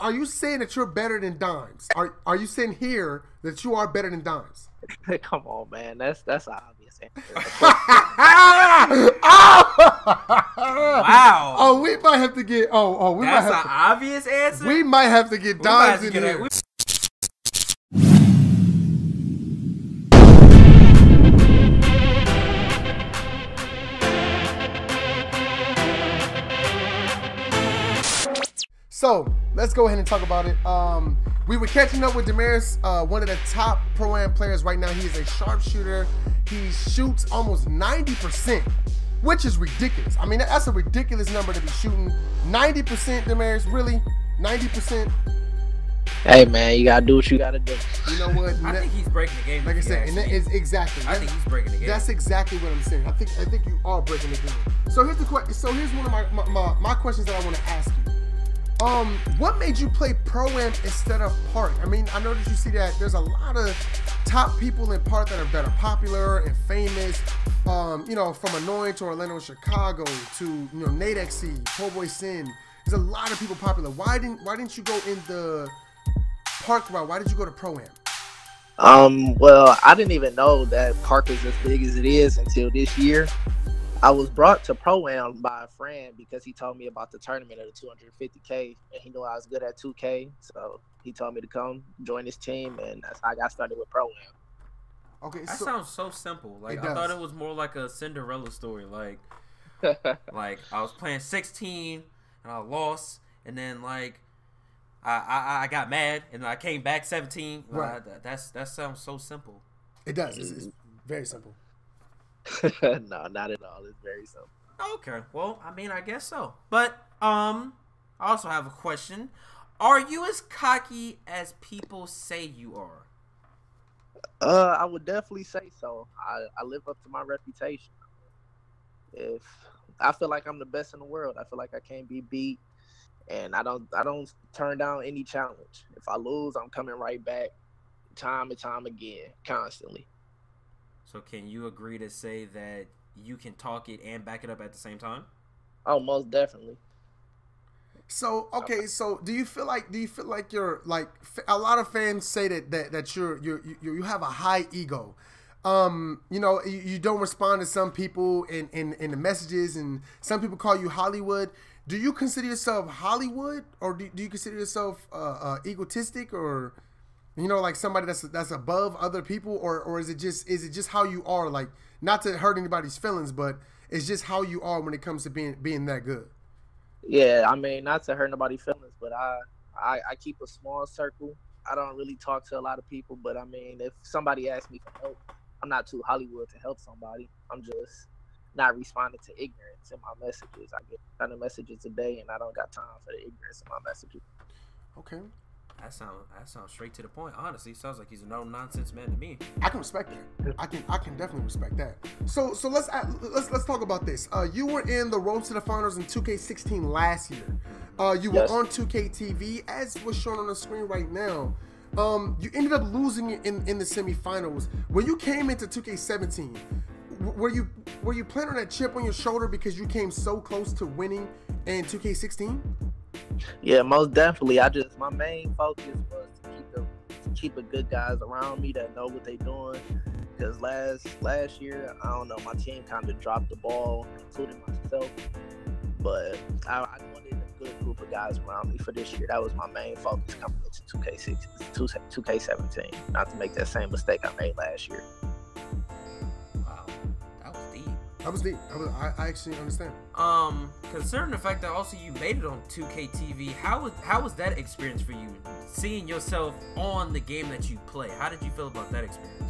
are you saying that you're better than Dimes? Are you saying here that you are better than Dimes? Come on, man. That's an obvious answer. Wow. Oh, we might have to get. That's an obvious answer. We might have to get Dimes in here. So let's go ahead and talk about it. We were catching up with Damaris, one of the top Pro-Am players right now. He is a sharpshooter. He shoots almost 90%, which is ridiculous. I mean, that's a ridiculous number to be shooting. 90%, Damaris, really? 90%? Hey, man, you gotta do what you gotta do. You know what? I think he's breaking the game. Like I said, and that is exactly. I think he's breaking the game. That's exactly what I'm saying. I think you are breaking the game. So here's the question. So here's one of my questions that I want to ask you. What made you play Pro-Am instead of Park? I mean, I know that you see that there's a lot of top people in Park that are popular and famous. You know, from Annoying to Orlando, Chicago to, you know, Nate XC, Po Boy Sin. There's a lot of people popular. Why didn't you go in the Park route? Why did you go to Pro-Am? Well, I didn't even know that Park is as big as it is until this year. I was brought to Pro-Am by a friend because he told me about the tournament of the 250K, and he knew I was good at 2K, so he told me to come join his team, and that's how I got started with Pro-Am. Okay, that sounds so simple. Like, I thought it was more like a Cinderella story. Like, like I was playing 16 and I lost, and then like I got mad and I came back 17. Right. That sounds so simple. It does. It's very simple. No, not at all. It's very simple. Okay, well, I mean, I guess so. But I also have a question. Are you as cocky as people say you are? I would definitely say so. I live up to my reputation. If I feel like I'm the best in the world, I feel like I can't be beat, and I don't turn down any challenge. If I lose, I'm coming right back, time and time again, constantly. So can you agree to say that you can talk it and back it up at the same time? Oh, most definitely. So okay, so do you feel like you're like a lot of fans say that you have a high ego? You know, you don't respond to some people in the messages, and some people call you Hollywood. Do you consider yourself Hollywood, or do you consider yourself egotistic, or, you know, like somebody that's above other people, or is it just how you are? Like, not to hurt anybody's feelings, but it's just how you are when it comes to being that good. Yeah, I mean, not to hurt nobody's feelings, but I keep a small circle. I don't really talk to a lot of people, but I mean, if somebody asks me for help, I'm not too Hollywood to help somebody. I'm just not responding to ignorance in my messages. I get 100 messages a day, and I don't got time for the ignorance in my messages. Okay. That sounds straight to the point. Honestly, sounds like he's a no nonsense man to me. I can respect that. I can definitely respect that. So let's talk about this. You were in the Road to the Finals in 2K16 last year. You were on 2K TV, as was shown on the screen right now. You ended up losing it in the semifinals. When you came into 2K17, were you planning on that chip on your shoulder because you came so close to winning in 2K16? Yeah, most definitely. My main focus was to keep the good guys around me that know what they're doing. Because last year, I don't know, my team kind of dropped the ball, including myself. But I wanted a good group of guys around me for this year. That was my main focus coming into 2K17. Not to make that same mistake I made last year. Wow, that was deep. That was deep. I actually understand. Considering the fact that also you made it on 2K TV, how was that experience for you? Seeing yourself on the game that you play, how did you feel about that experience?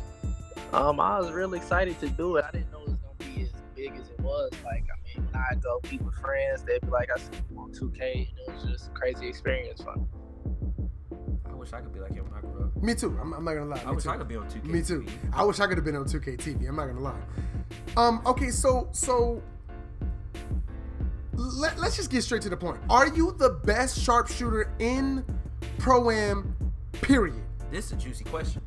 I was really excited to do it. I didn't know it was gonna be as big as it was. Like, I mean, when I go meet with friends, they'd be like, "I see you on 2K," and it was just a crazy experience for me. I wish I could be like him when I grew up. Me too. I'm not gonna lie. I wish I could be on 2K. Me too. I wish I could have been on 2K TV. I'm not gonna lie. Okay, so let's just get straight to the point. Are you the best sharpshooter in Pro-Am, period? This is a juicy question.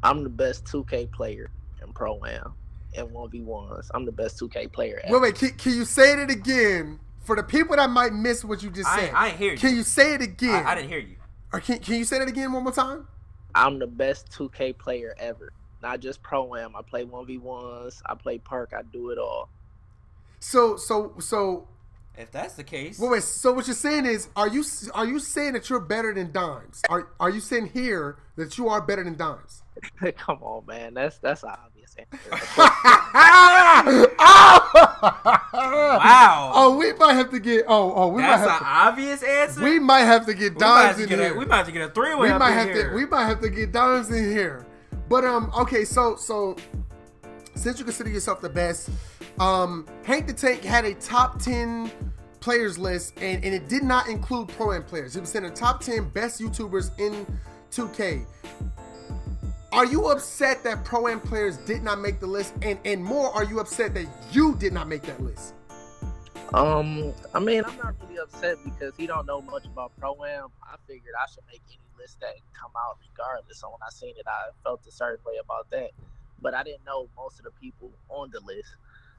I'm the best 2K player in Pro-Am and 1v1s. I'm the best 2K player ever. Wait, can you say it again For the people that might miss what you just said, I ain't hear you. Can you say it again? I didn't hear you. Or can you say that again one more time? I'm the best 2K player ever. Not just Pro-Am. I play 1v1s. I play Park. I do it all. So if that's the case, wait. So what you're saying is, are you saying that you're better than Dimes? Are you saying here that you are better than Dimes? Come on, man. That's an obvious answer. Wow. Oh, we might have to get. That's an obvious answer. We might have to get Dimes in here. We might have to get a three-way. We might have to get Dimes in here. But okay. So since you consider yourself the best, Hank the Tank had a top 10 players list, and it did not include Pro-Am players. It was in the top 10 best YouTubers in 2K. Are you upset that Pro-Am players did not make the list? And more, are you upset that you did not make that list? I mean, I'm not really upset because he don't know much about Pro-Am. I figured I should make any list that come out regardless. So when I seen it, I felt a certain way about that. But I didn't know most of the people on the list.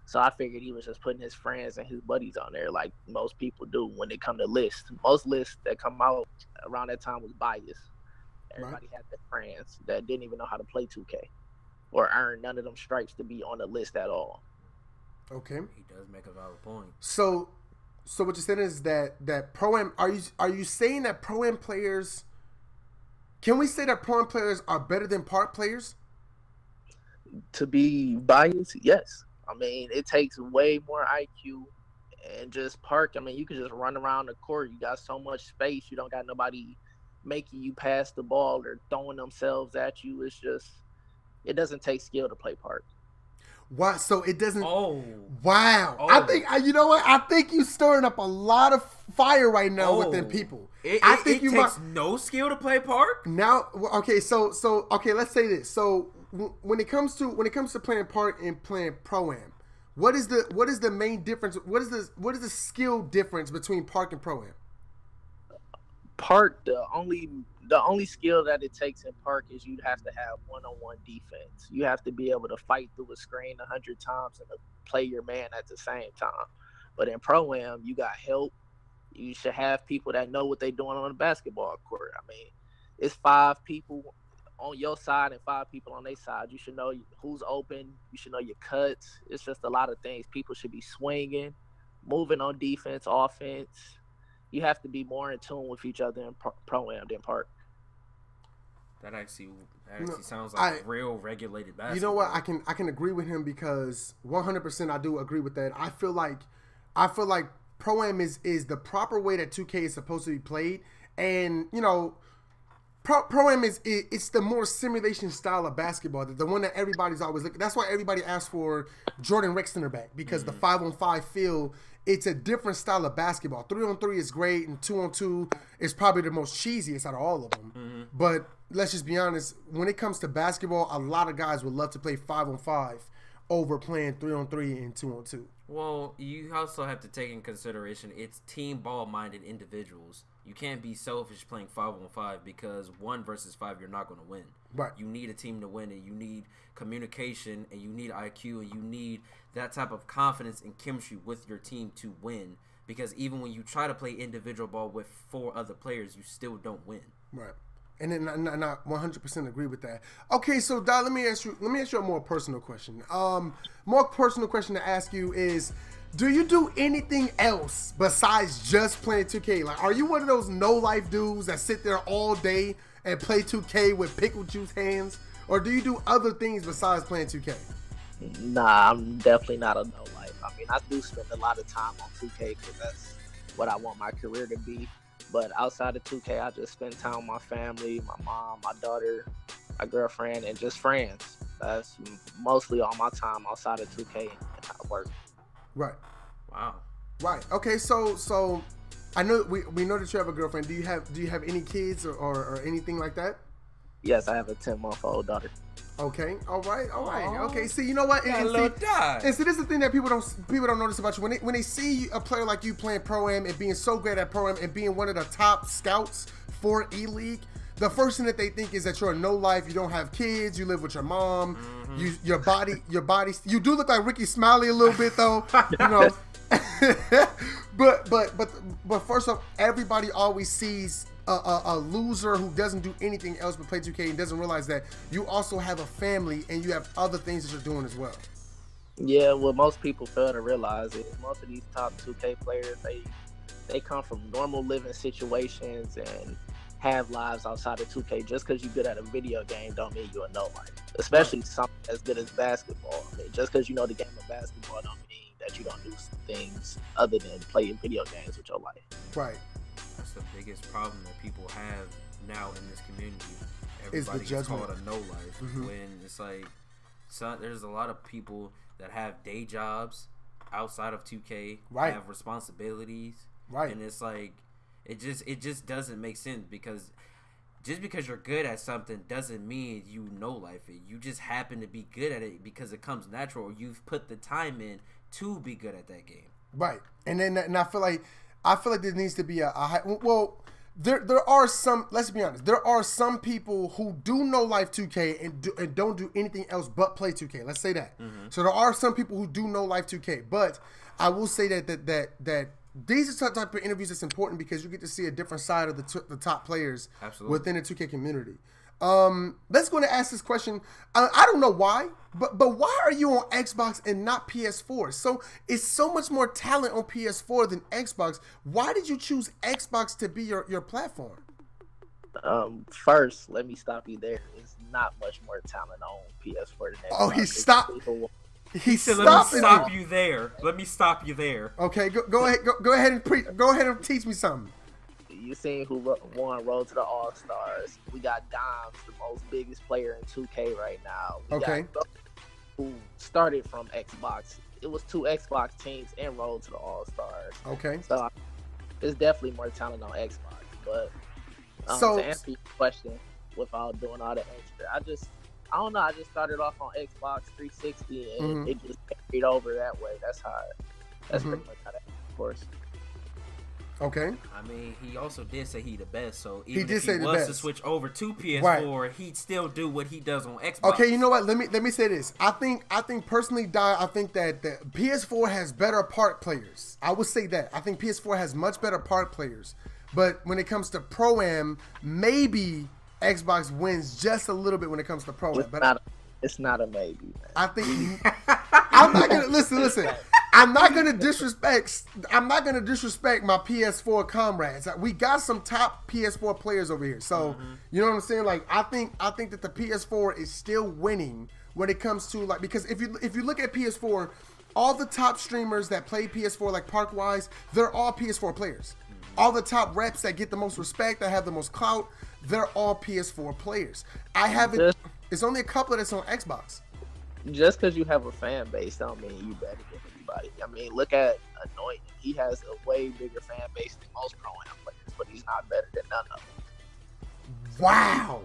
So I figured he was just putting his friends and his buddies on there like most people do when they come to lists. Most lists that come out around that time was biased. Everybody had their friends that didn't even know how to play 2K or earn none of them stripes to be on the list at all. Okay. He does make a valid point. So what you're saying is that Pro-Am, are you saying that Pro-Am players, can we say that Pro-Am players are better than Park players? To be biased, yes. I mean, it takes way more IQ and just Park. I mean, you can just run around the court. You got so much space. You don't got nobody making you pass the ball or throwing themselves at you. It's just, it doesn't take skill to play Park. Wow, so it doesn't. Oh, wow! Oh. I think you know what? I think you stirring up a lot of fire right now within people. I think it takes no skill to play Park. Now, okay, so okay, let's say this. So when it comes to playing Park and playing Pro-Am, what is the main difference? What is the skill difference between Park and Pro-Am? Park, the only skill that it takes in Park is you'd have to have one-on-one defense. You have to be able to fight through a screen 100 times and play your man at the same time. But in Pro-Am, you got help. You should have people that know what they're doing on the basketball court. I mean, it's 5 people on your side and 5 people on their side. You should know who's open. You should know your cuts. It's just a lot of things. People should be swinging, moving on defense, offense. You have to be more in tune with each other in Pro-Am than Park. That actually sounds like real regulated basketball. You know what? I can agree with him because 100% I do agree with that. I feel like Pro-Am is the proper way that 2K is supposed to be played, and you know, Pro-Am it's the more simulation style of basketball, the one that everybody's always looking. That's why everybody asks for Jordan Rextoner back, because the 5-on-5 feel. It's a different style of basketball. 3-on-3 is great, and 2-on-2 is probably the most cheesiest out of all of them. Mm-hmm. But let's just be honest. When it comes to basketball, a lot of guys would love to play 5-on-5 over playing 3-on-3 and 2-on-2. Well, you also have to take in consideration it's team ball-minded individuals. You can't be selfish playing 5-on-5 because 1 versus 5 you're not going to win. Right. You need a team to win, and you need communication, and you need IQ, and you need that type of confidence and chemistry with your team to win. Because even when you try to play individual ball with 4 other players, you still don't win. Right. And then I 100% agree with that. Okay, so Dot, let me ask you a more personal question. More personal question to ask you is, do you do anything else besides just playing 2K? Like, are you one of those no-life dudes that sit there all day and play 2K with pickle juice hands? Or do you do other things besides playing 2K? Nah, I'm definitely not a no-life. I mean, I do spend a lot of time on 2K because that's what I want my career to be. But outside of 2K, I just spend time with my family, my mom, my daughter, my girlfriend, and just friends. That's mostly all my time outside of 2K and I work. Right. Wow. Right. Okay. So I know we know that you have a girlfriend. Do you have any kids or anything like that? Yes, I have a 10-month-old daughter. Okay. All right. Okay. See, you know what? And see, this is the thing that people don't notice about you. When they see a player like you playing Pro-Am and being so great at Pro-Am and being one of the top scouts for E-League, the first thing that they think is that you're a no-life. You don't have kids. You live with your mom. Mm-hmm. Your body. You do look like Ricky Smiley a little bit, though. You know. but first off, everybody always sees a loser who doesn't do anything else but play 2K and doesn't realize that you also have a family and you have other things that you're doing as well. Yeah, what most people fail to realize is most of these top 2K players, they come from normal living situations and have lives outside of 2K. Just because you're good at a video game don't mean you're a no life. Especially something as good as basketball. I mean, just because you know the game of basketball don't mean that you don't do things other than playing video games with your life. Right. That's the biggest problem that people have now in this community. Is the Everybody gets judgment. called a no life when it's like, there's a lot of people that have day jobs outside of 2K, Right. have responsibilities, Right. and it's like it just doesn't make sense, because just because you're good at something doesn't mean you know life it. You just happen to be good at it because it comes natural, or you've put the time in to be good at that game. Right. And I feel like there needs to be a high, well, there are some, let's be honest, there are some people who do know life 2K and don't do anything else but play 2K. Let's say that. So there are some people who do know life 2K, but I will say that these are the type of interviews that's important because you get to see a different side of the top players within the 2K community. Let's go and ask this question. I don't know why, but why are you on Xbox and not PS4? So it's so much more talent on PS4 than Xbox. Why did you choose Xbox to be your platform? First, let me stop you there. It's not much more talent on PS4 than Xbox. Oh, he stopped. He said, "Let me stop you there. Let me stop you there." Okay, go ahead. Go ahead and teach me something. You seen who won Road to the All-Stars. We got Dimes, the most biggest player in 2K right now. We got who started from Xbox. It was 2 Xbox teams and Road to the All-Stars. Okay. So it's definitely more talent on Xbox. But to answer your question, without doing all the extra, I don't know. I just started off on Xbox 360 and it just carried over that way. That's pretty much how that, of course. Okay. I mean, he also did say he the best, so even if he was to switch over to PS4, he'd still do what he does on Xbox. Okay, you know what? Let me say this. I think personally, I think that the PS4 has better park players. I would say that. I think PS4 has much better park players. But when it comes to Pro-Am, maybe Xbox wins just a little bit when it comes to Pro-Am. It's not a maybe, man. I think I'm not gonna listen. I'm not gonna disrespect my PS4 comrades. We got some top PS4 players over here, so you know what I'm saying. Like I think that the PS4 is still winning when it comes to like, because if you look at PS4, all the top streamers that play PS4 like Parkwise, they're all PS4 players. All the top reps that get the most respect, that have the most clout, they're all PS4 players. I haven't. It's only a couple that's on Xbox. Just because you have a fan base don't mean you better than anybody. I mean, look at Anointing. He has a way bigger fan base than most Pro-Am players, but he's not better than none of them. Wow.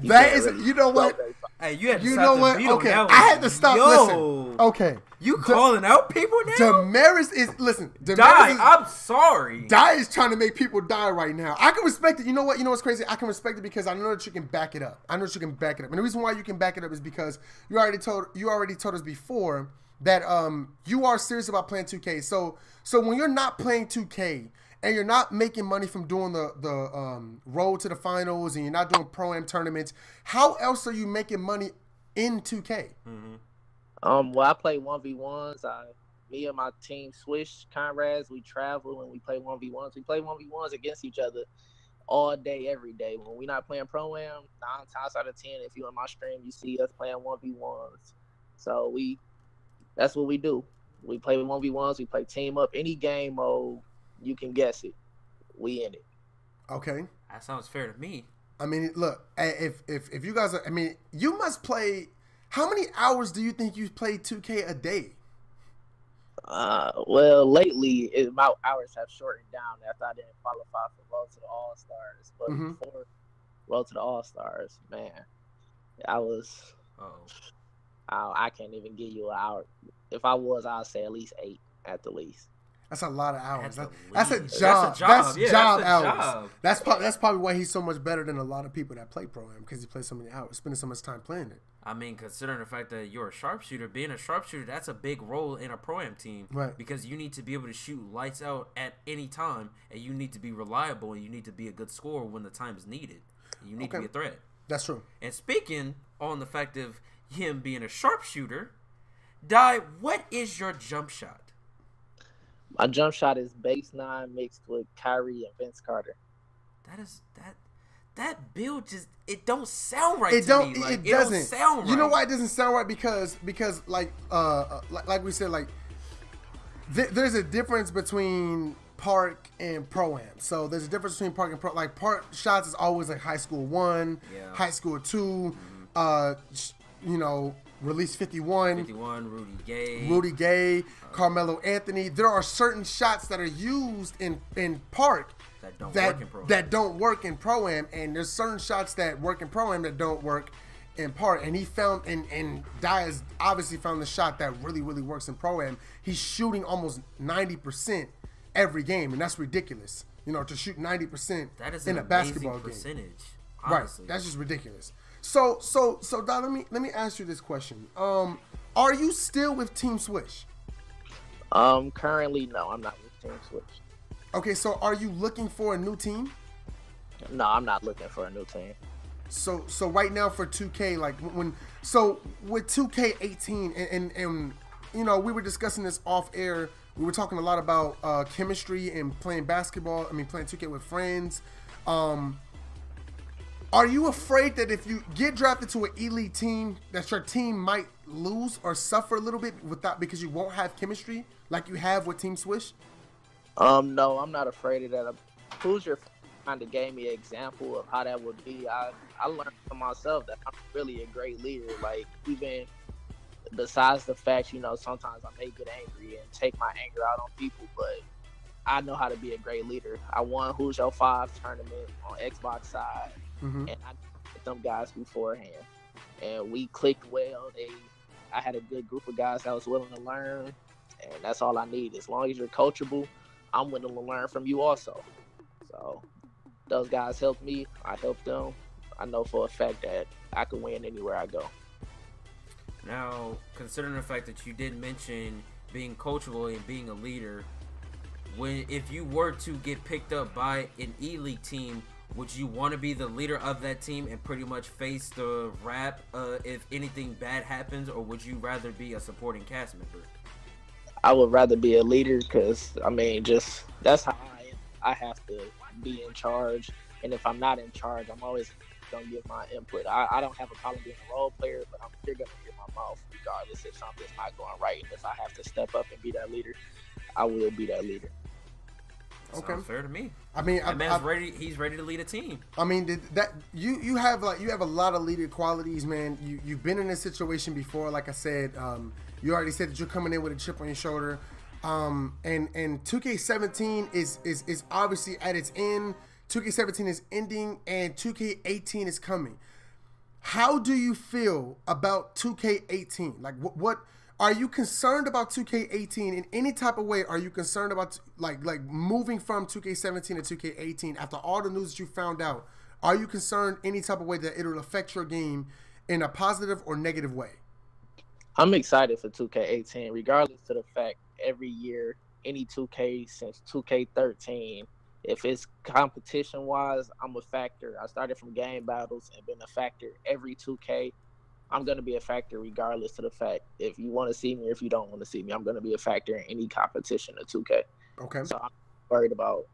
That is, you know what? Hey, you had to know what? Okay, I had to stop. Listen. Okay. You calling out people now? Damaris is, listen. I'm sorry. Die is trying to make people die right now. I can respect it. You know what? You know what's crazy? I can respect it because I know that you can back it up. And the reason why you can back it up is because you already told us before that you are serious about playing 2K. So when you're not playing 2K and you're not making money from doing the road to the finals and you're not doing Pro-Am tournaments, how else are you making money in 2K? Well, I play 1v1s. Me and my team Swish comrades, we travel and we play 1v1s. We play 1v1s against each other all day, every day. When we're not playing Pro-Am, 9 times out of 10, if you're in my stream, you see us playing 1v1s. So that's what we do. We play 1v1s. We play team up. Any game mode, you can guess it. We in it. Okay. That sounds fair to me. I mean, look, if you guys are, I mean, you must play. How many hours do you think you play 2K a day? Well, lately my hours have shortened down after I didn't qualify for Road to the All-Stars. But before Road to the All-Stars, man, I was. I can't even give you an hour. If I was, I'd say at least 8 at the least. That's a lot of hours. That's a job. That's job hours. That's probably why he's so much better than a lot of people that play Pro-Am, because he plays so many hours, spending so much time playing it. I mean, considering the fact that you're a sharpshooter, being a sharpshooter, that's a big role in a pro-am team. Right. Because you need to be able to shoot lights out at any time, and you need to be reliable, and you need to be a good scorer when the time is needed. You need to be a threat. That's true. And speaking on the fact of him being a sharpshooter, Dye, what is your jump shot? My jump shot is base 9 mixed with Kyrie and Vince Carter. That build just don't sound right to me. Like, it doesn't sound right. You know why it doesn't sound right? Because like we said, like there's a difference between park and pro-am. So there's a difference between park and pro. Like park shots is always like high school 1, high school 2, release 51, Rudy Gay, Carmelo Anthony. There are certain shots that are used in park that don't work in pro-am, and there's certain shots that work in pro-am that don't work in park. And he found and Diaz obviously found the shot that really works in pro-am. He's shooting almost 90% every game, and that's ridiculous. To shoot 90% in a basketball game. Honestly. Right, that's just ridiculous. So Don, let me ask you this question. Are you still with Team Swish? Currently, no, I'm not with Team Swish. Okay, so are you looking for a new team? No, I'm not looking for a new team. So right now for 2K, like with 2K18, and we were discussing this off air. We were talking a lot about chemistry and playing basketball. I mean, playing 2K with friends. Are you afraid that if you get drafted to an elite team, that your team might lose or suffer a little bit because you won't have chemistry like you have with Team Swish? No, I'm not afraid of that. Hoosier kind of gave me an example of how that would be. I learned from myself that I'm really a great leader. Like, even besides the fact, sometimes I may get angry and take my anger out on people, but I know how to be a great leader. I won Hoosier 5 tournament on Xbox side, and I met them guys beforehand, and we clicked well. I had a good group of guys that was willing to learn, and that's all I need. As long as you're coachable, I'm willing to learn from you also. So those guys helped me. I helped them. I know for a fact that I can win anywhere I go. Now, considering the fact that you did mention being coachable and being a leader, if you were to get picked up by an elite team, would you want to be the leader of that team and pretty much face the rap if anything bad happens, or would you rather be a supporting cast member? I would rather be a leader because, that's how I have to be in charge. And if I'm not in charge, I'm always going to give my input. I don't have a problem being a role player, but I'm still going to hear my mouth regardless if something's not going right. And if I have to step up and be that leader, I will be that leader. Okay, sounds fair to me. I mean, that man's ready. He's ready to lead a team. I mean, you have a lot of leader qualities, man. You've been in this situation before. Like I said, you already said that you're coming in with a chip on your shoulder. And 2K17 is obviously at its end. 2K17 is ending, and 2K18 is coming. How do you feel about 2K18? Like, what are you concerned about 2K18 in any type of way? Are you concerned about like moving from 2K17 to 2K18 after all the news that you found out? Are you concerned any type of way that it'll affect your game in a positive or negative way? I'm excited for 2K18, regardless of the fact every year, any 2K since 2K13, if it's competition-wise, I'm a factor. I started from game battles and been a factor every 2K. I'm going to be a factor regardless of the fact if you want to see me or if you don't want to see me. I'm going to be a factor in any competition of 2K. Okay. So I'm worried about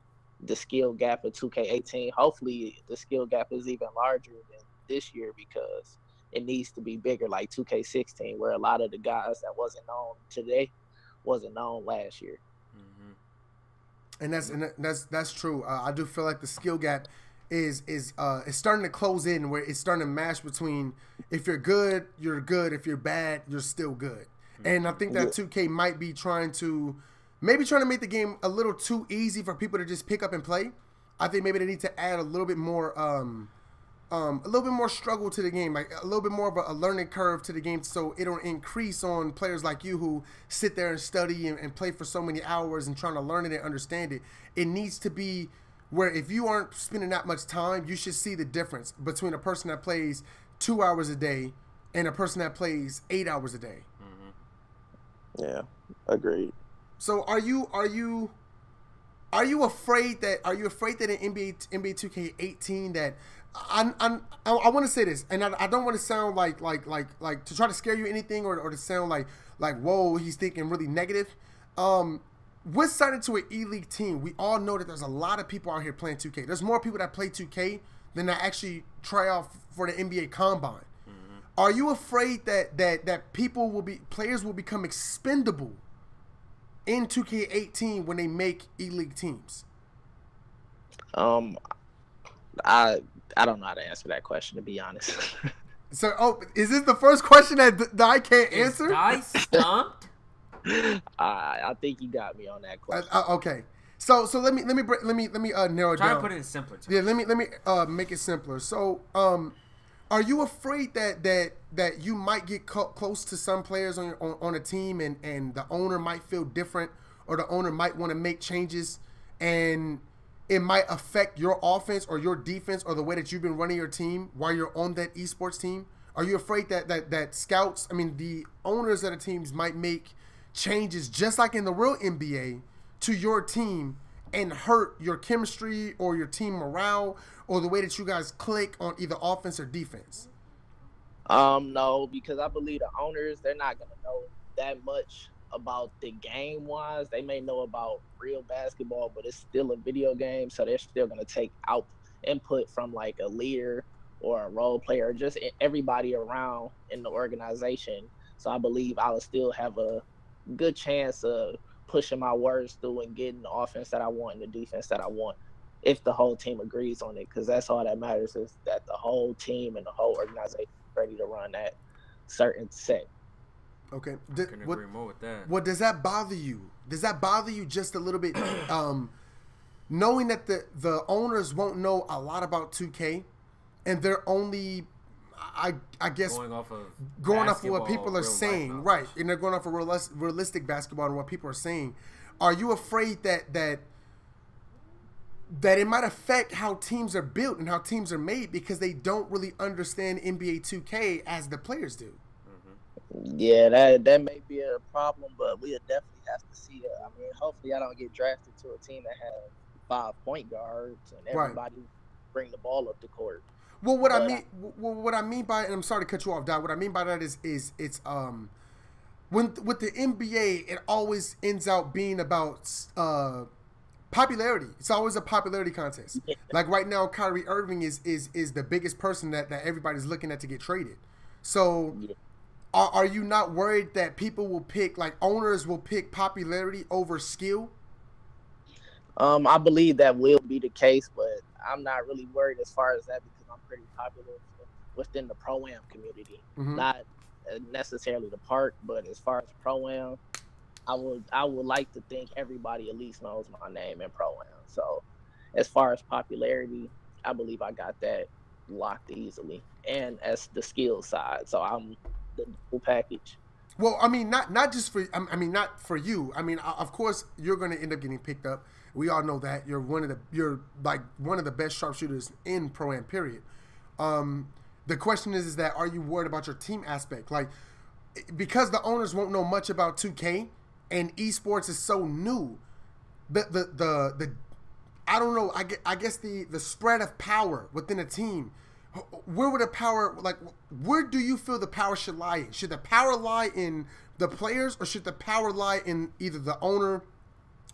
the skill gap of 2K18. Hopefully the skill gap is even larger than this year because it needs to be bigger like 2K16 where a lot of the guys that wasn't known today wasn't known last year. And that's true. I do feel like the skill gap is starting to close in where it's starting to mash between if you're good, you're good. If you're bad, you're still good. And I think that 2K might be trying to make the game a little too easy for people to just pick up and play. I think maybe they need to add a little bit more struggle to the game, like a little bit more of a learning curve to the game, so it'll increase on players like you who sit there and study and play for so many hours and trying to learn it and understand it. It needs to be where if you aren't spending that much time, you should see the difference between a person that plays 2 hours a day and a person that plays 8 hours a day. Yeah, agreed. So are you afraid that in NBA 2K18 that I want to say this, and I don't want to sound like to try to scare you or anything, or to sound like whoa, he's thinking really negative. We're signed into an E-League team. We all know that there's a lot of people out here playing 2K. There's more people that play 2K than that actually try out for the NBA Combine. Are you afraid that players will become expendable in 2K18 when they make E-League teams? I don't know how to answer that question, to be honest. So, is this the first question that I can't answer? I stumped. I think you got me on that question. Okay, so let me narrow it down. Try to put it in simpler terms. Yeah, let me make it simpler. So, are you afraid that you might get close to some players on a team, and the owner might feel different, or the owner might want to make changes, and it might affect your offense or your defense or the way that you've been running your team while you're on that esports team? Are you afraid that scouts, the owners of the teams might make changes just like in the real NBA to your team and hurt your chemistry or your team morale or the way that you guys click on either offense or defense? No, because I believe the owners, they're not going to know that much about the game wise. They may know about real basketball, but it's still a video game, so they're still going to take out input from like a leader or a role player, just everybody around in the organization. So I believe I will still have a good chance of pushing my words through and getting the offense that I want and the defense that I want, if the whole team agrees on it, because that's all that matters, is that the whole team and the whole organization is ready to run that certain set. Okay. I can agree more with that. What does that bother you? Does that bother you just a little bit, knowing that the owners won't know a lot about 2K, and they're only, I guess, going off of what people are saying, right? And they're going off of realistic basketball and what people are saying. Are you afraid that it might affect how teams are built and how teams are made because they don't really understand NBA 2K as the players do? Yeah, that may be a problem, but we'll definitely have to see it. Hopefully I don't get drafted to a team that has 5 point guards and everybody bring the ball up the court. Well, what I mean by, and I'm sorry to cut you off, Dad. What I mean by that is it's when with the NBA, it always ends out being about popularity. It's always a popularity contest. Like right now, Kyrie Irving is the biggest person that everybody's looking at to get traded. So. Yeah. Are you not worried that people will pick, like owners will pick popularity over skill? I believe that will be the case, but I'm not really worried as far as that because I'm pretty popular within the Pro-Am community. Mm-hmm. Not necessarily the park, but as far as Pro-Am, I would like to think everybody at least knows my name in Pro-Am. So as far as popularity, I believe I got that locked easily. And as the skill side, so I'm the full package. Well, not just for not for you. Of course you're going to end up getting picked up. We all know that you're one of the best sharpshooters in Pro-Am period. The question is that are you worried about your team aspect? Like, because the owners won't know much about 2K and esports is so new, the I don't know, I guess the spread of power within a team, where would the power, like, where do you feel the power should lie in? Should the power lie in the players, or should the power lie in either the owner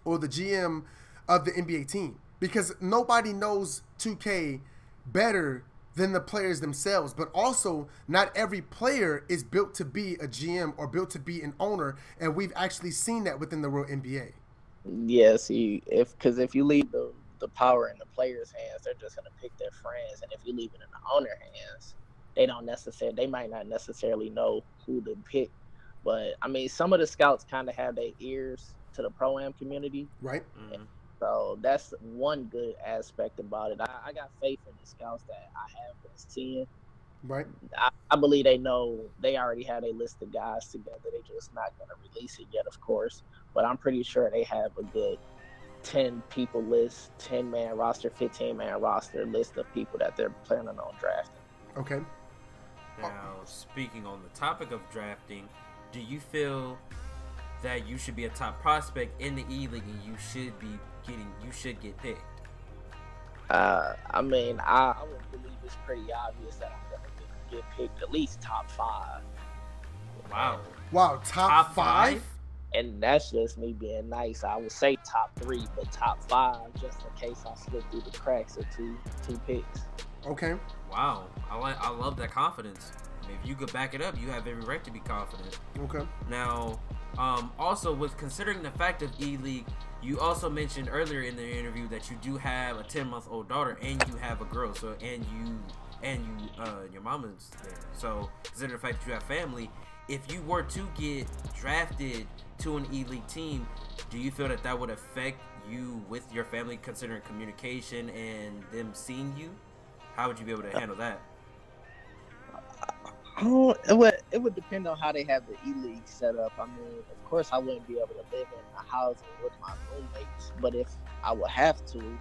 or the GM of the NBA team? Because nobody knows 2K better than the players themselves, but also not every player is built to be a GM or built to be an owner, and we've actually seen that within the real NBA. Yeah, see, if you leave the power in the players' hands, they're just gonna pick their friends, and if you leave it in the owner hands, they might not necessarily know who to pick. But some of the scouts kind of have their ears to the Pro-Am community, right? Mm-hmm. So that's one good aspect about it. I got faith in the scouts that I have been seeing. Right. I believe they know they already have a list of guys together. They're just not going to release it yet, of course. But I'm pretty sure they have a good 10 people list, 10-man roster, 15-man roster list of people that they're planning on drafting. Okay. Now, speaking on the topic of drafting, do you feel that you should be a top prospect in the E League and you should get picked? I mean, I would believe it's pretty obvious that I'm gonna get picked at least top 5. Wow, top 5? And that's just me being nice. I would say top 3, but top 5 just in case I slip through the cracks of two picks. Okay. Wow, I love that confidence. I mean, if you could back it up, you have every right to be confident. Okay. Now, also with considering the fact of E League, you also mentioned earlier in the interview that you do have a 10-month-old daughter and you have a girl. So and your mama's there. So consider the fact that you have family. If you were to get drafted to an E League team, do you feel that would affect you with your family, considering communication and them seeing you? How would you be able to handle that? It would depend on how they have the E League set up. I mean, of course, I wouldn't be able to live in a housing with my roommates, but if I would have to,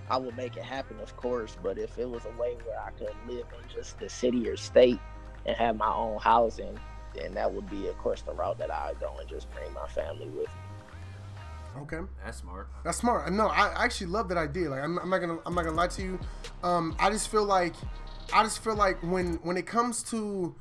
I would make it happen, of course. But if it was a way where I could live in just the city or state and have my own housing, then that would be, of course, the route that I would go and just bring my family with me. Okay, that's smart. That's smart. No, I actually love that idea. Like, I'm not gonna lie to you. I just feel like when it comes to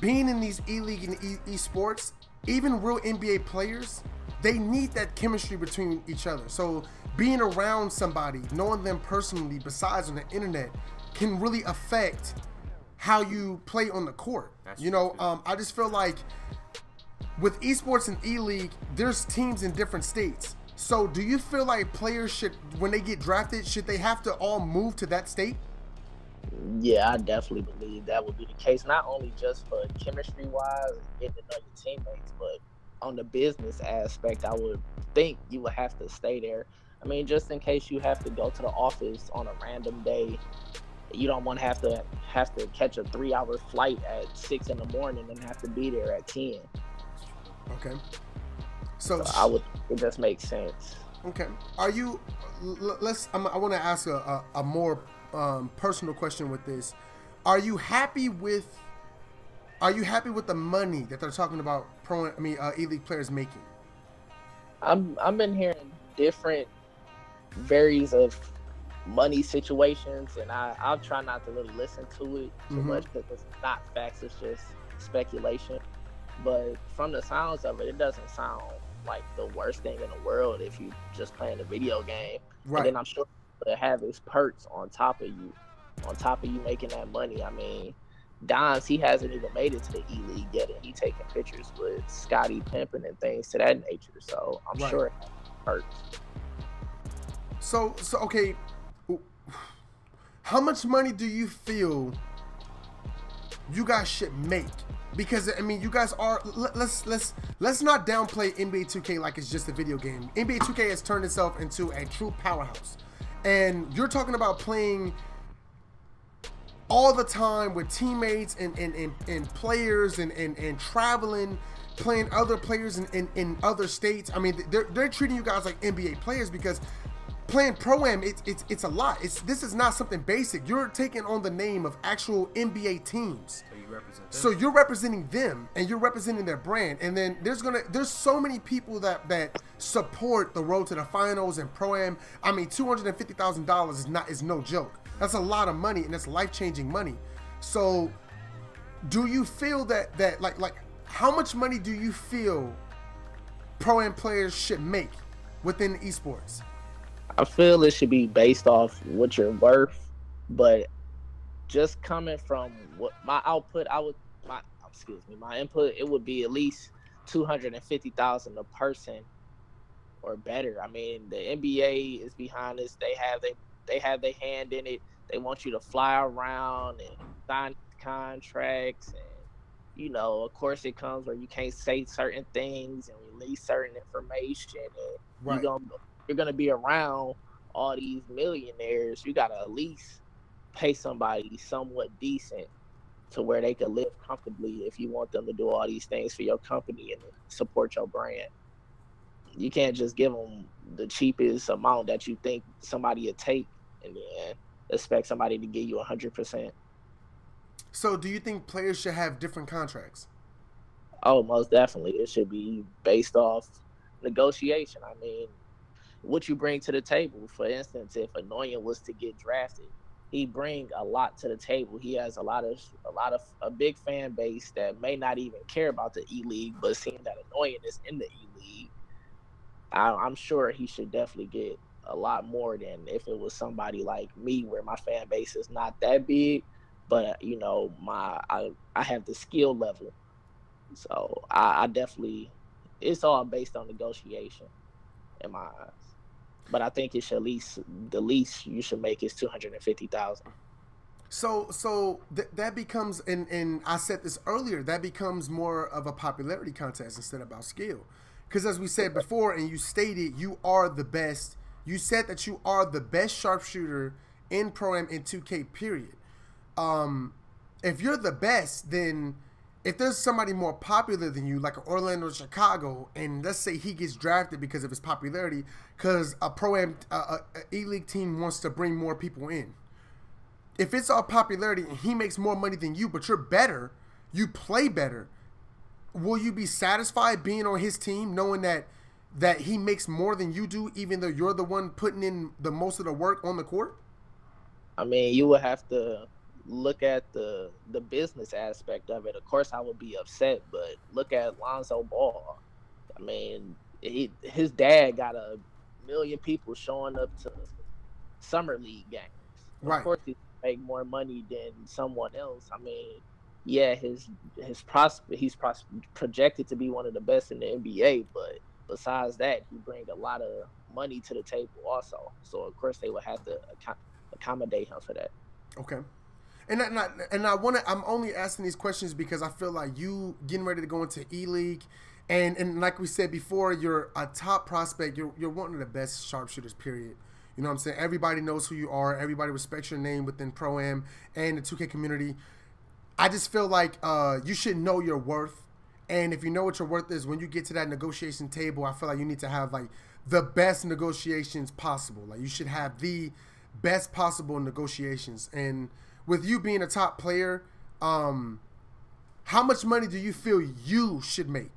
being in these E League and esports, even real NBA players, they need that chemistry between each other. So being around somebody, knowing them personally, besides on the internet, can really affect how you play on the court. I just feel like with esports and E League, there's teams in different states. So do you feel like players should, when they get drafted, should they have to all move to that state? Yeah, I definitely believe that would be the case. Not only just for chemistry-wise, getting to know your teammates, but on the business aspect, I would think you would have to stay there. I mean, just in case you have to go to the office on a random day, you don't want to have to catch a 3-hour flight at 6 in the morning and have to be there at 10. Okay. So it just makes sense. Okay. Are you? I want to ask a more personal question with this. Are you happy with the money that they're talking about E League players making? I've been hearing different varies of money situations, and I'll try not to really listen to it too much because it's not facts, it's just speculation. But from the sounds of it, it doesn't sound like the worst thing in the world if you just playing a video game. Right. And then I'm sure to have his perks on top of you making that money. I mean, Dons, he hasn't even made it to the E League yet, and he taking pictures with Scottie Pippen and things to that nature. So I'm sure it has perks. So okay, how much money do you feel you guys should make? Because I mean, you guys are, let's not downplay NBA 2K like it's just a video game. NBA 2K has turned itself into a true powerhouse. And you're talking about playing all the time with teammates and players and traveling, playing other players in other states. I mean, they're treating you guys like NBA players because playing Pro-Am, it's a lot. This is not something basic. You're taking on the name of actual NBA teams. So you're representing them and you're representing their brand. And then there's so many people that support the road to the finals and Pro-Am. I mean, $250,000 is no joke. That's a lot of money, and that's life-changing money. So do you feel that like how much money do you feel Pro-Am players should make within esports? I feel it should be based off what you're worth, but just coming from what my output, my input, it would be at least $250,000 a person or better. I mean, the NBA is behind this. They have their hand in it. They want you to fly around and sign contracts, and of course, it comes where you can't say certain things and release certain information. And you're gonna be around all these millionaires. You gotta at least pay somebody somewhat decent to where they can live comfortably if you want them to do all these things for your company and support your brand. You can't just give them the cheapest amount that you think somebody would take and then expect somebody to give you 100%. So do you think players should have different contracts? Oh, most definitely. It should be based off negotiation. I mean, what you bring to the table. For instance, if Anoya was to get drafted, he bring a lot to the table. He has a big fan base that may not even care about the E League, but seeing that Anoya is in the E League, I'm sure he should definitely get a lot more than if it was somebody like me, where my fan base is not that big, but you know, I have the skill level, so I definitely, it's all based on negotiation in my eyes. But I think it should the least you should make is $250,000. So that becomes, and I said this earlier, that becomes more of a popularity contest instead of about skill. Because as we said before, and you stated, you are the best. You said that you are the best sharpshooter in Pro-Am in 2K, period. If you're the best, then if there's somebody more popular than you, like Orlando or Chicago, and let's say he gets drafted because of his popularity, because a Pro-Am E-League team wants to bring more people in. If it's all popularity and he makes more money than you, but you're better, you play better, will you be satisfied being on his team knowing that he makes more than you do, even though you're the one putting in the most of the work on the court? I mean, you would have to look at the business aspect of it. Of course, I would be upset, but look at Lonzo Ball. I mean, his dad got 1 million people showing up to summer league games. Right. Of course, he make more money than someone else. I mean, yeah, he's projected to be one of the best in the NBA, but besides that, he brings a lot of money to the table also. So of course they would have to accommodate him for that. Okay. I'm only asking these questions because I feel like you getting ready to go into E-League, and like we said before, you're a top prospect. You're one of the best sharpshooters, period. You know what I'm saying? Everybody knows who you are. Everybody respects your name within Pro-Am and the 2K community. I just feel like you should know your worth. And if you know what your worth is, when you get to that negotiation table, I feel like you need to have like the best negotiations possible. Like you should have the best possible negotiations. And with you being a top player, how much money do you feel you should make?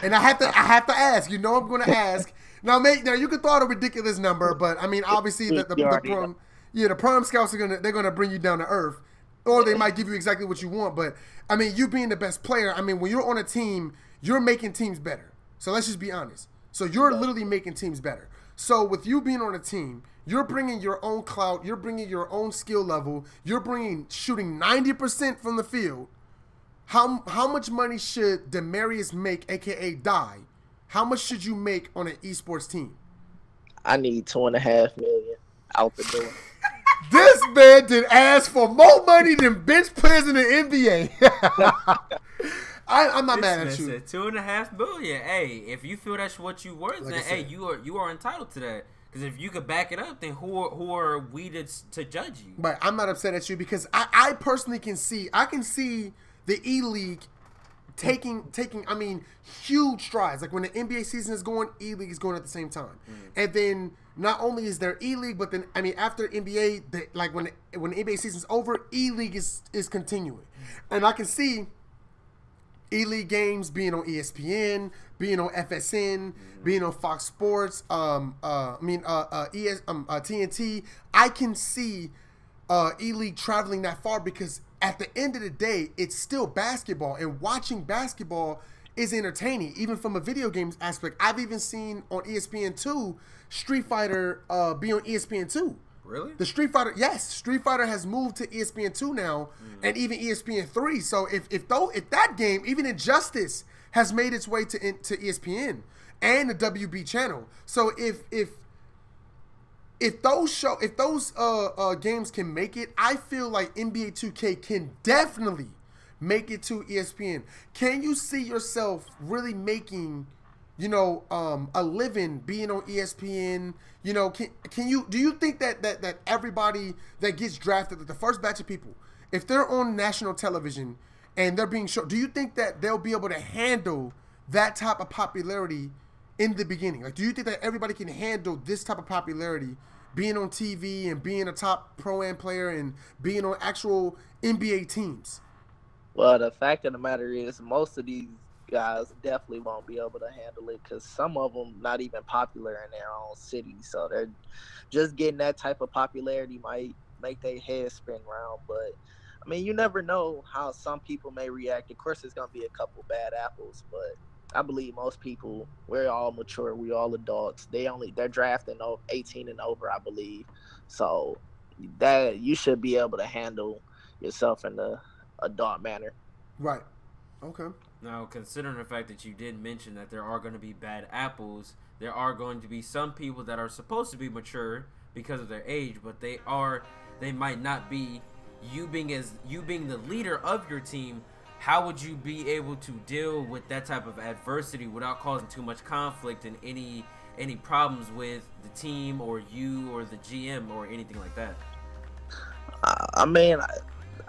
And I have to ask. You know I'm going to ask. Now you can throw out a ridiculous number, but I mean obviously the Pro-Am scouts they're gonna bring you down to earth, or they might give you exactly what you want. But I mean, you being the best player, I mean, when you're on a team, you're making teams better. So let's just be honest. So you're literally making teams better. So with you being on a team, you're bringing your own clout, you're bringing your own skill level, you're bringing shooting 90% from the field. How much money should Demarius make, aka Die? How much should you make on an esports team? I need $2.5 million out the door. This man did ask for more money than bench players in the NBA. I'm not mad at you. Said $2.5 million. Hey, if you feel that's what you worth, like then hey, you are entitled to that. Because if you could back it up, then who are we to judge you? But I'm not upset at you because I personally can see the E-League taking I mean huge strides. Like when the NBA season is going, E-League is going at the same time. And then not only is there E-League, but then I mean after NBA, like when the NBA season's over, E-League is continuing. And I can see E-League games being on ESPN, being on FSN, being on Fox Sports, TNT. I can see E-League traveling that far because at the end of the day, it's still basketball, and watching basketball is entertaining, even from a video games aspect. I've even seen on ESPN2 Street Fighter be on ESPN2. Really? The Street Fighter, yes, Street Fighter has moved to ESPN2 now, and even ESPN3. So if that game, even Injustice, has made its way to ESPN and the WB channel. So if those games can make it, I feel like NBA 2K can definitely make it to ESPN. Can you see yourself really making, a living being on ESPN? Do you think that everybody that gets drafted, the first batch of people, if they're on national television and they're being shown, do you think that they'll be able to handle that type of popularity in the beginning? Like, do you think that everybody can handle this type of popularity being on TV and being a top pro-am player and being on actual NBA teams? Well, the fact of the matter is most of these guys definitely won't be able to handle it because some of them not even popular in their own city. So they're just getting that type of popularity might make their head spin around. But, I mean, you never know how some people may react. Of course, there's going to be a couple bad apples, but I believe most people, we're all mature. We're all adults. They're drafting 18 and over, I believe. So that you should be able to handle yourself in the adult manner. Right. Okay. Now, considering the fact that you did mention that there are going to be bad apples, there are going to be some people that are supposed to be mature because of their age, but they might not be. You being the leader of your team, how would you be able to deal with that type of adversity without causing too much conflict and any problems with the team or you or the GM or anything like that? I mean,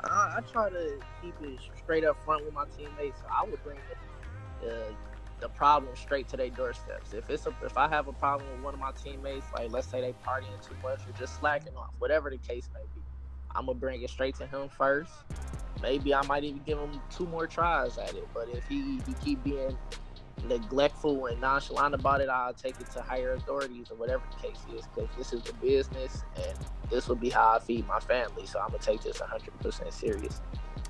I try to keep it straight up front with my teammates. So I would bring the problem straight to their doorsteps. If I have a problem with one of my teammates, like let's say they partying too much or just slacking off, whatever the case may be, I'm gonna bring it straight to him first. Maybe I might even give him 2 more tries at it. But if he keep being neglectful and nonchalant about it, I'll take it to higher authorities or whatever the case is, because this is the business and this will be how I feed my family. So I'm gonna take this 100% serious.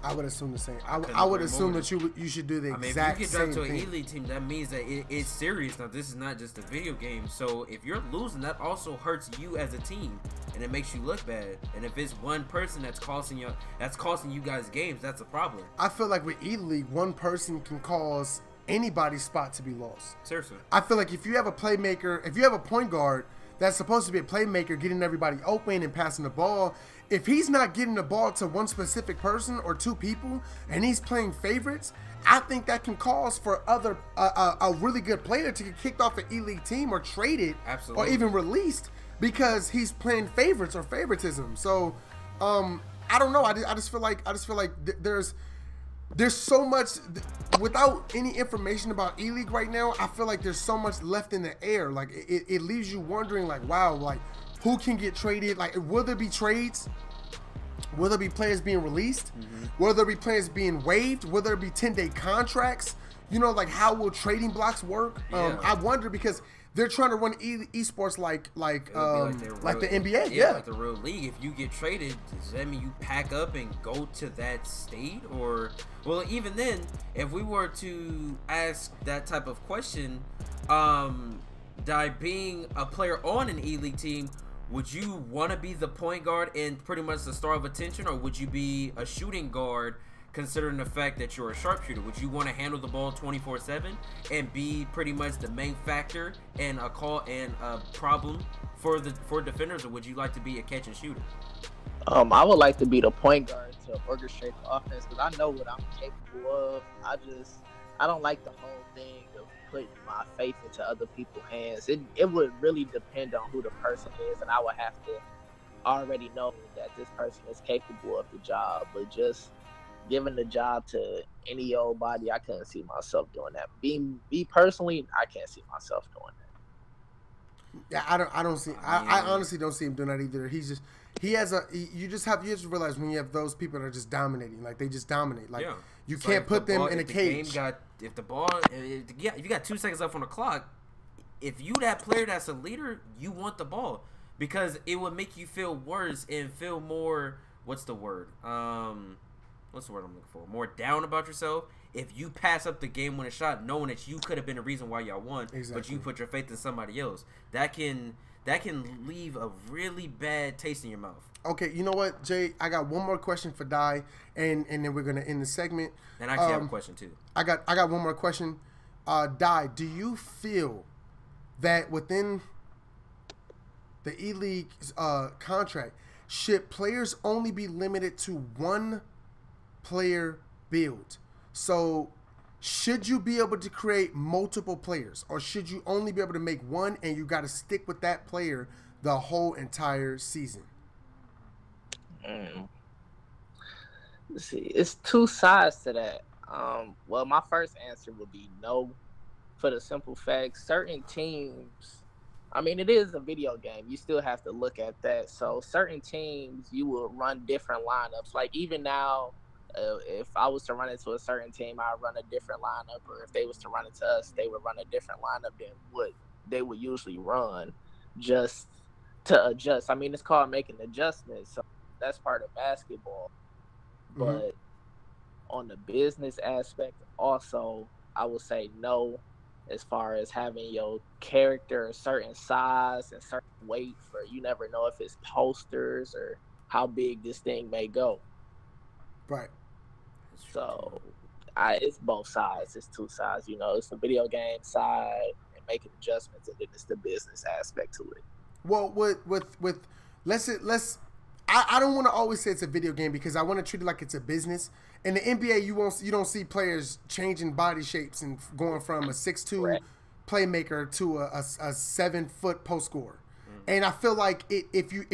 I would assume the same. I would assume that you should do the exact same thing. If you get dropped to an elite team, that means that it's serious. Now, this is not just a video game. So if you're losing, that also hurts you as a team, and it makes you look bad. And if it's one person that's costing you guys games, that's a problem. I feel like with elite, one person can cause anybody's spot to be lost. Seriously. I feel like if you have a playmaker, if you have a point guard that's supposed to be a playmaker, getting everybody open and passing the ball, if he's not getting the ball to one specific person or 2 people and he's playing favorites, I think that can cause for a really good player to get kicked off an elite team or traded. Absolutely. Or even released because he's playing favorites or favoritism. So I don't know. I just feel like there's so much without any information about E-League right now. I feel like there's so much left in the air. Like it leaves you wondering, like, wow, like who can get traded? Like, will there be trades? Will there be players being released? Mm-hmm. Will there be players being waived? Will there be 10-day contracts? You know, like how will trading blocks work? Yeah. I wonder because they're trying to run esports like the NBA. Yeah, like the real league. If you get traded, does that mean you pack up and go to that state? Or, well, even then, if we were to ask that type of question, being a player on an E-League team, would you want to be the point guard and pretty much the star of attention, or would you be a shooting guard considering the fact that you're a sharpshooter? Would you want to handle the ball 24/7 and be pretty much the main factor and a call and a problem for defenders, or would you like to be a catch and shooter? I would like to be the point guard to orchestrate the offense because I know what I'm capable of. I don't like the whole thing of putting my faith into other people's hands. It would really depend on who the person is, and I would have to already know that this person is capable of the job. But just giving the job to any old body, I couldn't see myself doing that. Me personally, I can't see myself doing that. Yeah, I don't see. I honestly don't see him doing that either. You just have to realize when you have those people that are just dominating, like they just dominate. Like you can't put them in a cage. If you got 2 seconds left on the clock, if you that player that's a leader, you want the ball because it would make you feel worse and feel more. What's the word? What's the word I'm looking for? More down about yourself. If you pass up the game winning shot, knowing that you could have been the reason why y'all won, but you put your faith in somebody else, that can leave a really bad taste in your mouth. Okay, you know what, Jay? I got one more question for Dai, and then we're gonna end the segment. And I actually have a question too. I got one more question. Dai, do you feel that within the E-League contract, should players only be limited to one player build? So should you be able to create multiple players, or should you only be able to make one and you got to stick with that player the whole entire season? Let's see, it's 2 sides to that. Well, my first answer would be no, for the simple fact certain teams I mean, it is a video game. You still have to look at that. So certain teams, you will run different lineups. Like even now, if I was to run into a certain team, I'd run a different lineup. Or if they was to run into us, they would run a different lineup than what they would usually run, just to adjust. I mean, it's called making adjustments. So that's part of basketball. Mm-hmm. But on the business aspect, also, I would say no. As far as having your character a certain size and certain weight, for you never know if it's posters or how big this thing may go. Right. So it's both sides. It's two sides. You know, it's the video game side and making adjustments, and then it's the business aspect to it. Well, I don't want to always say it's a video game because I want to treat it like it's a business. In the NBA, you don't see players changing body shapes and going from a 6'2" playmaker to a 7-foot post scorer. Mm-hmm. And I feel like if you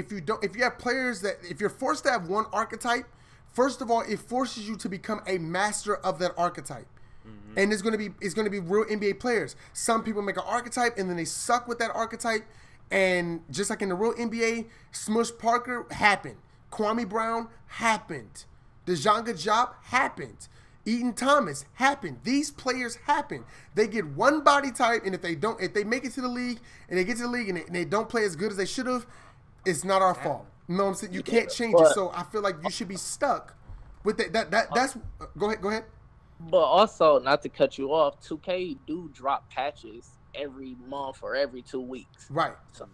have players that if you're forced to have one archetype, first of all, it forces you to become a master of that archetype. Mm-hmm. And it's gonna be real NBA players. Some people make an archetype and then they suck with that archetype. And just like in the real NBA, Smush Parker happened. Kwame Brown happened. DeJonga Diop happened. Eaton Thomas happened. These players happen. They get one body type, and if they make it to the league and they get to the league and they don't play as good as they should have, it's not our fault. You know what I'm saying? You can't change it. So I feel like you should be stuck with that. That's go ahead. But also, not to cut you off, 2K do drop patches every month or every 2 weeks. Right. So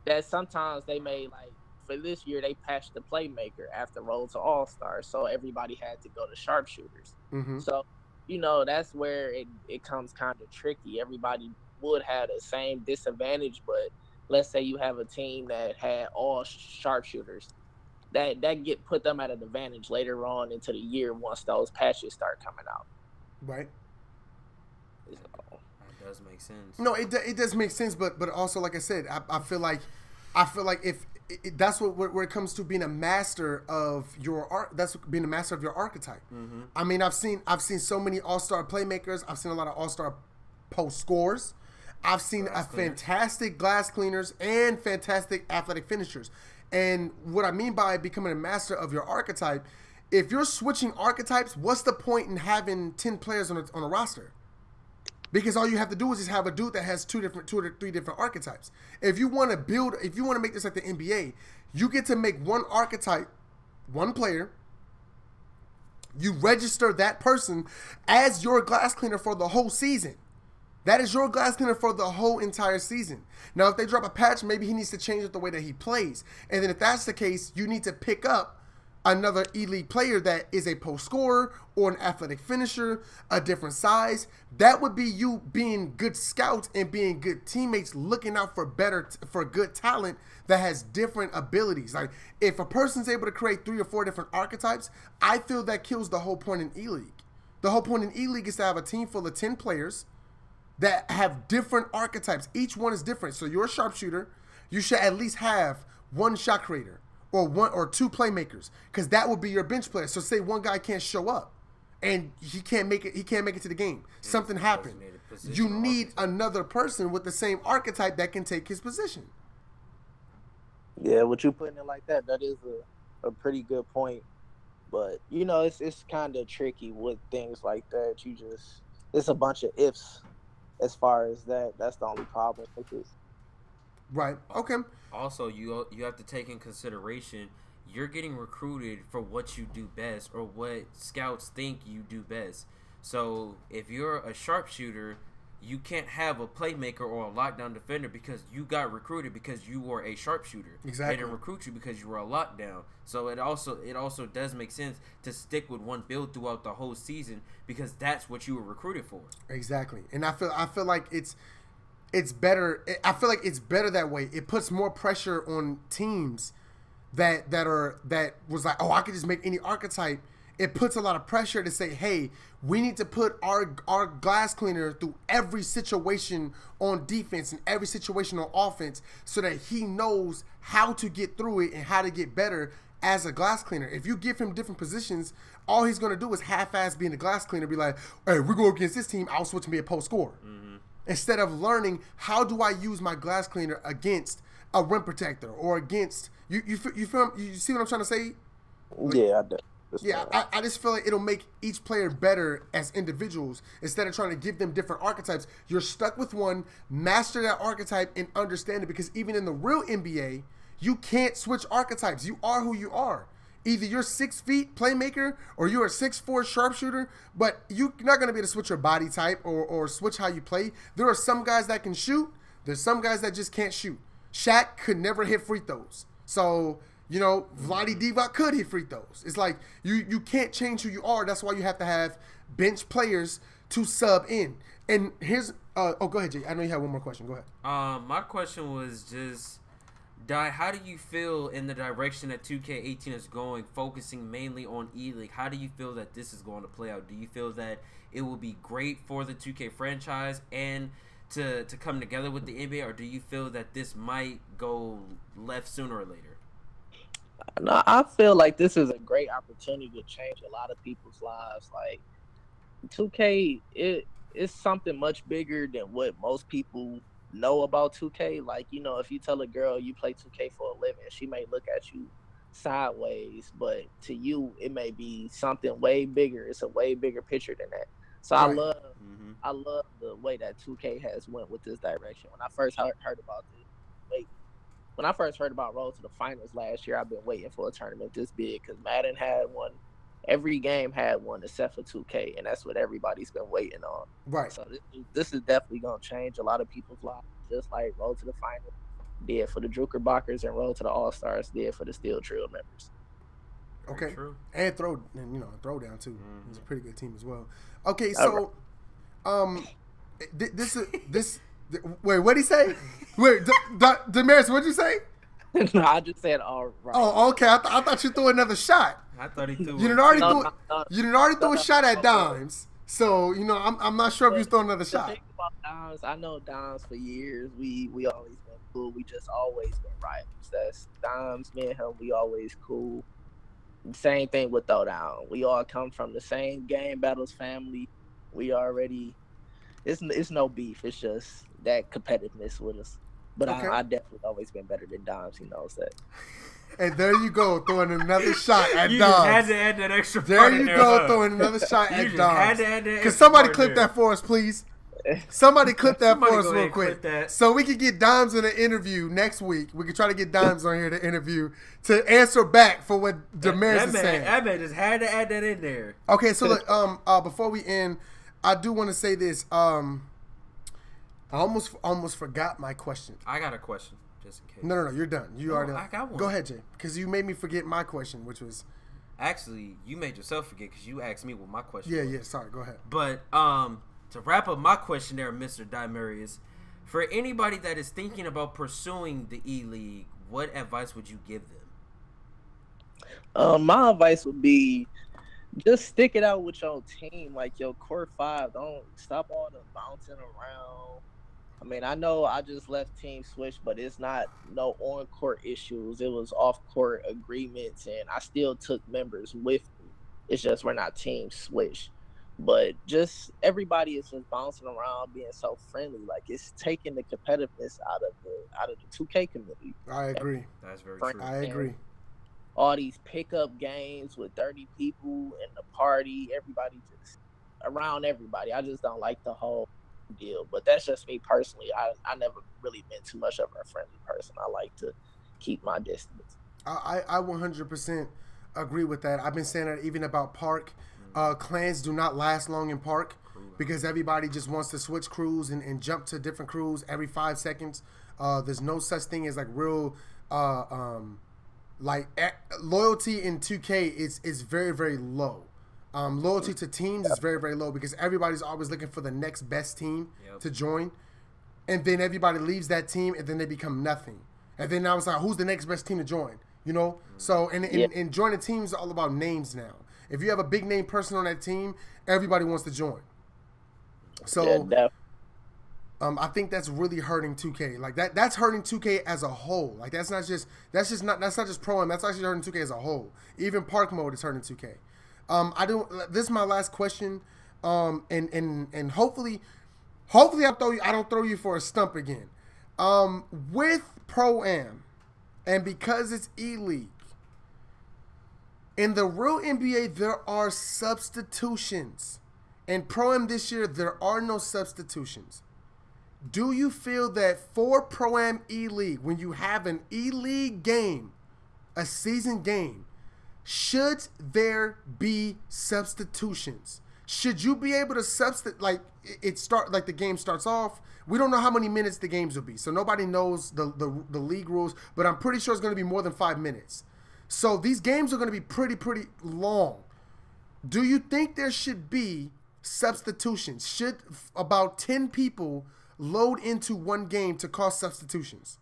that sometimes they may, like, for this year, they patched the playmaker after Road to All-Star, so everybody had to go to sharpshooters. Mm-hmm. So, you know, that's where it comes kind of tricky. Everybody would have the same disadvantage, but let's say you have a team that had all sharpshooters. That put them at an advantage later on into the year once those patches start coming out. Right. That does make sense. No, it does make sense, but also, like I said, I feel like if that's where it comes to being a master of your art. That's being a master of your archetype. Mm-hmm. I mean, I've seen so many all-star playmakers. I've seen a lot of all-star post scores. I've seen fantastic glass cleaners and fantastic athletic finishers. And what I mean by becoming a master of your archetype, if you're switching archetypes, what's the point in having 10 players on a roster? Because all you have to do is just have a dude that has two or three different archetypes. If you want to make this like the NBA, you get to make one archetype, one player. You register that person as your glass cleaner for the whole season. That is your glass cleaner for the whole entire season. Now, if they drop a patch, maybe he needs to change it the way that he plays. And then if that's the case, you need to pick up another elite player that is a post scorer or an athletic finisher, a different size. That would be you being good scouts and being good teammates, looking out for good talent that has different abilities. Like, if a person's able to create 3 or 4 different archetypes, I feel that kills the whole point in E-League. The whole point in E-League is to have a team full of 10 players that have different archetypes. Each one is different. So you're a sharpshooter. You should at least have one shot creator or 1 or 2 playmakers, because that would be your bench player. So say one guy can't show up and he can't make it to the game. Something happened. You need another person with the same archetype that can take his position. Yeah, what you putting it like that is a pretty good point. But, you know, it's kind of tricky with things like that. It's a bunch of ifs as far as that. That's the only problem with this. Right. Okay. Also, you have to take in consideration you're getting recruited for what you do best or what scouts think you do best. So if you're a sharpshooter, you can't have a playmaker or a lockdown defender because you got recruited because you were a sharpshooter. Exactly. They didn't recruit you because you were a lockdown. So it also does make sense to stick with one build throughout the whole season because that's what you were recruited for. Exactly. And I feel like it's better. I feel like it's better that way. It puts more pressure on teams that was like, oh, I could just make any archetype. It puts a lot of pressure to say, hey, we need to put our glass cleaner through every situation on defense and every situation on offense so that he knows how to get through it and how to get better as a glass cleaner. If you give him different positions, all he's going to do is half-ass being a glass cleaner, be like, hey, we go against this team, I'll switch and be a post scorer. Mm-hmm. instead of learning how do I use my glass cleaner against a rim protector or against you see what I'm trying to say? Yeah, I do. I just feel like it'll make each player better as individuals instead of trying to give them different archetypes. You're stuck with one, master that archetype and understand it, because even in the real NBA, you can't switch archetypes. You are who you are. Either you're 6 feet playmaker or you're a 6'4" sharpshooter, but you're not going to be able to switch your body type or switch how you play. There are some guys that can shoot. There's some guys that just can't shoot. Shaq could never hit free throws. So, you know, Vlade Divac could hit free throws. It's like you can't change who you are. That's why you have to have bench players to sub in. And here's go ahead, Jay. I know you have one more question. Go ahead. My question was just, Di, how do you feel in the direction that 2K18 is going, focusing mainly on E-League? How do you feel that this is going to play out? Do you feel that it will be great for the 2K franchise and to come together with the NBA, or do you feel that this might go left sooner or later? No, I feel like this is a great opportunity to change a lot of people's lives. Like 2K, it's something much bigger than what most people know about 2K. Like, you know, if you tell a girl you play 2K for a living, she may look at you sideways, but to you it may be something way bigger. It's a way bigger picture than that. So right. I love the way that 2K has went with this direction. When I first heard about this, when I first heard about Road to the Finals last year, I've been waiting for a tournament this big because Madden had one. Every game had one except for 2K, and that's what everybody's been waiting on. Right. So this is definitely going to change a lot of people's lives, just like Road to the Finals did for the Drucker Bockers and Road to the All-Stars did for the Steel Trio members. Okay. True. And Throwdown too. Mm-hmm. It's a pretty good team as well. Okay, so this wait, what'd he say? Wait, Damaris, what'd you say? No, I just said all right. Oh, okay. I thought you threw another shot. I thought he threw. You didn't already threw a shot at Dimes. So you know, I'm not sure if you threw another shot. Think about Dimes. I know Dimes for years. We always been cool. We just always been rivals. That's Dimes. Me and him. We always cool. Same thing with Throwdown. We all come from the same Game Battles family. We already. It's no beef. It's just that competitiveness with us. But okay. I definitely always been better than Dimes. He knows that. And there you go, throwing another shot at you Dimes. You had to add that extra part. There you go, throwing another shot at Dimes. Can somebody clip that for us, please? Somebody clip that for us real quick. So we can get Dimes in an interview next week. We can try to get Dimes on here to interview to answer back for what Damaris is saying. I just had to add that in there. Okay, so look, before we end, I do want to say this. I almost forgot my question. I got a question, just in case. No, you're done. I got one. Go ahead, Jay, because you made me forget my question, which was. Actually, you made yourself forget because you asked me what my question was. Yeah, sorry, go ahead. But to wrap up my question there, Mr. Dimarius, for anybody that is thinking about pursuing the E-League, what advice would you give them? My advice would be just stick it out with your team, like your core five. Don't stop all the bouncing around. I mean, I know I just left Team Switch, but it's not no on-court issues. It was off-court agreements, and I still took members with me. It's just we're not Team Switch. But just everybody is just bouncing around, being so friendly. Like, it's taking the competitiveness out of the 2K community. I agree. That's very true. I agree. All these pickup games with 30 people in the party, everybody just around everybody. I just don't like the whole deal, but that's just me personally. I never really been too much of a friendly person. I like to keep my distance. I 100% agree with that. I've been saying that even about Park. Clans do not last long in Park because everybody just wants to switch crews and jump to different crews every 5 seconds. There's no such thing as like real loyalty in 2K is very, very low. Loyalty to teams is very, very low because everybody's always looking for the next best team to join. And then everybody leaves that team and then they become nothing. And then now it's like, who's the next best team to join? You know? So, and joining teams is all about names now. If you have a big name person on that team, everybody wants to join. So, I think that's really hurting 2K. Like that's hurting 2K as a whole. Like that's not just Pro-Am. That's actually hurting 2K as a whole. Even Park mode is hurting 2K. This is my last question. And hopefully, Hopefully, I don't throw you for a stump again. With Pro-Am, and because it's E-League, in the real NBA, there are substitutions. In Pro-Am this year, there are no substitutions. Do you feel that for Pro-Am E-League, when you have an E-League game, a season game, should there be substitutions? Should you be able to substitute, like the game starts off? We don't know how many minutes the games will be, so nobody knows the league rules, but I'm pretty sure it's going to be more than 5 minutes. So these games are going to be pretty long. Do you think there should be substitutions? Should about 10 people load into one game to cause substitutions?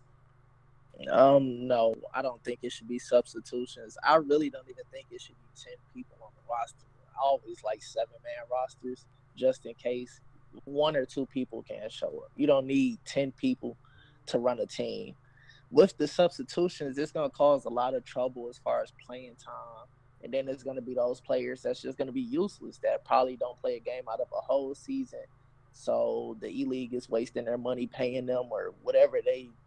No, I don't think it should be substitutions. I really don't even think it should be 10 people on the roster. I always like 7-man rosters just in case 1 or 2 people can't show up. You don't need 10 people to run a team. With the substitutions, it's going to cause a lot of trouble as far as playing time. And then there's going to be those players that's just going to be useless that probably don't play a game out of a whole season. So the E-League is wasting their money paying them or whatever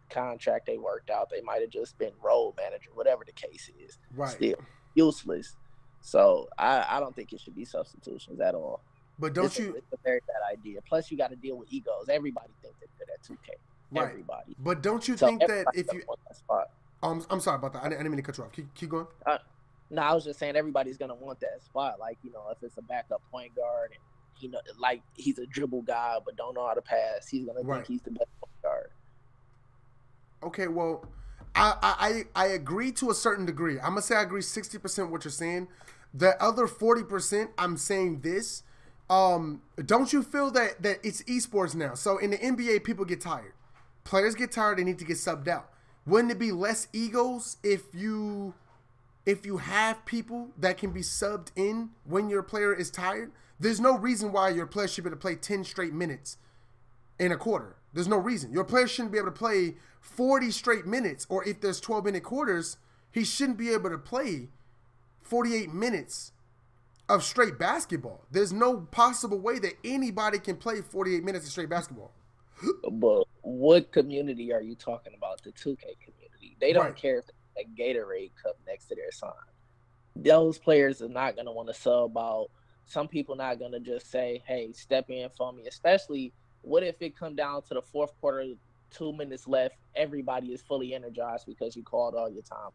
contract they worked out. They might have just been role manager, whatever the case is. Right. Still useless. So I don't think it should be substitutions at all. But it's a very bad idea. Plus, you got to deal with egos. Everybody thinks they're good at 2K. Right. Everybody. But don't you think that if you I'm sorry about that. I didn't mean to cut you off. Keep going. No, I was just saying everybody's gonna want that spot. Like, if it's a backup point guard and like he's a dribble guy but don't know how to pass, he's gonna think he's the best point guard. Okay, well, I agree to a certain degree. I'm gonna say I agree 60% what you're saying. The other 40%, I'm saying this. Don't you feel that it's esports now? So in the NBA, people get tired. Players get tired. They need to get subbed out. Wouldn't it be less egos if you have people that can be subbed in when your player is tired? There's no reason why your player should be able to play 10 straight minutes in a quarter. There's no reason. Your player shouldn't be able to play 40 straight minutes, or if there's 12-minute quarters, he shouldn't be able to play 48 minutes of straight basketball. There's no possible way that anybody can play 48 minutes of straight basketball. But what community are you talking about? The 2K community. They don't care if a Gatorade cup next to their sign. Those players are not going to want to sub out. Some people not going to just say, hey, step in for me. Especially, what if it come down to the fourth quarter, 2 minutes left, everybody is fully energized because you called all your time.